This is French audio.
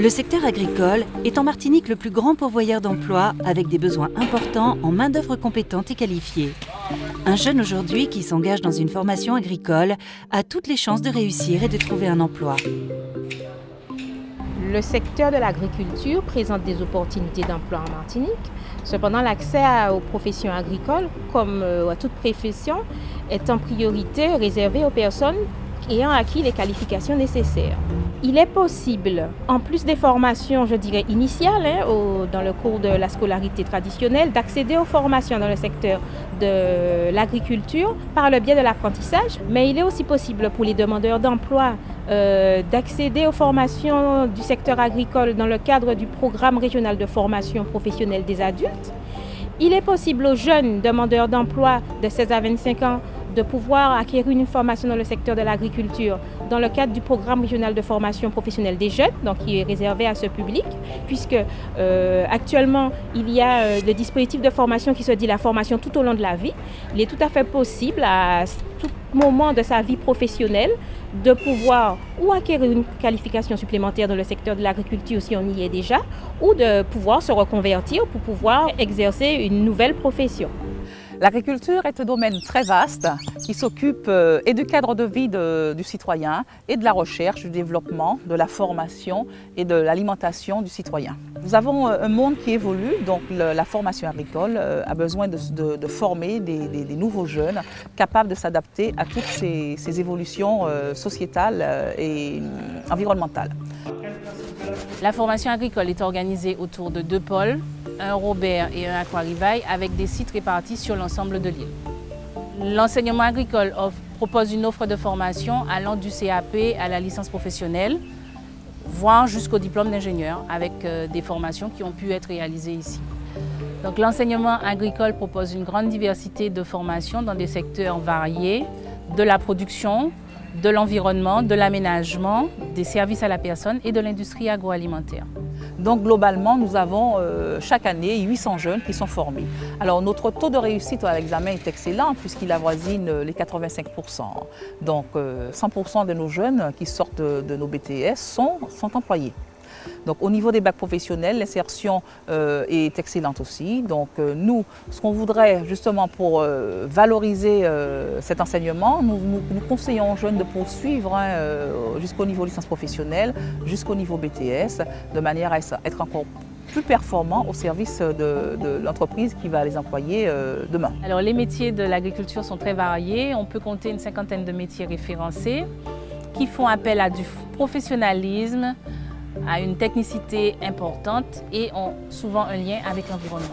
Le secteur agricole est en Martinique le plus grand pourvoyeur d'emplois avec des besoins importants en main-d'œuvre compétente et qualifiée. Un jeune aujourd'hui qui s'engage dans une formation agricole a toutes les chances de réussir et de trouver un emploi. Le secteur de l'agriculture présente des opportunités d'emploi en Martinique. Cependant, l'accès aux professions agricoles, comme à toute profession, est en priorité réservé aux personnes ayant acquis les qualifications nécessaires. Il est possible, en plus des formations, je dirais, initiales, dans le cours de la scolarité traditionnelle, d'accéder aux formations dans le secteur de l'agriculture par le biais de l'apprentissage. Mais il est aussi possible pour les demandeurs d'emploi d'accéder aux formations du secteur agricole dans le cadre du programme régional de formation professionnelle des adultes. Il est possible aux jeunes demandeurs d'emploi de 16 à 25 ans de pouvoir acquérir une formation dans le secteur de l'agriculture dans le cadre du programme régional de formation professionnelle des jeunes, donc qui est réservé à ce public, puisque actuellement il y a le dispositif de formation qui se dit la formation tout au long de la vie. Il est tout à fait possible à tout moment de sa vie professionnelle de pouvoir ou acquérir une qualification supplémentaire dans le secteur de l'agriculture si on y est déjà, ou de pouvoir se reconvertir pour pouvoir exercer une nouvelle profession. L'agriculture est un domaine très vaste qui s'occupe et du cadre de vie du citoyen et de la recherche, du développement, de la formation et de l'alimentation du citoyen. Nous avons un monde qui évolue, donc la formation agricole a besoin de former des nouveaux jeunes capables de s'adapter à toutes ces évolutions sociétales et environnementales. La formation agricole est organisée autour de 2 pôles, un Robert et un Aquarivaille, avec des sites répartis sur l'ensemble de l'île. L'enseignement agricole propose une offre de formation allant du CAP à la licence professionnelle, voire jusqu'au diplôme d'ingénieur, avec des formations qui ont pu être réalisées ici. Donc, l'enseignement agricole propose une grande diversité de formations dans des secteurs variés, de la production, de l'environnement, de l'aménagement, des services à la personne et de l'industrie agroalimentaire. Donc globalement, nous avons chaque année 800 jeunes qui sont formés. Alors notre taux de réussite à l'examen est excellent puisqu'il avoisine les 85%. Donc 100% de nos jeunes qui sortent de nos BTS sont employés. Donc au niveau des bacs professionnels, l'insertion est excellente aussi. Donc nous, ce qu'on voudrait justement pour valoriser cet enseignement, nous conseillons aux jeunes de poursuivre jusqu'au niveau licence professionnelle, jusqu'au niveau BTS, de manière à être encore plus performants au service de l'entreprise qui va les employer demain. Alors les métiers de l'agriculture sont très variés. On peut compter une 50aine de métiers référencés qui font appel à du professionnalisme, à une technicité importante et ont souvent un lien avec l'environnement.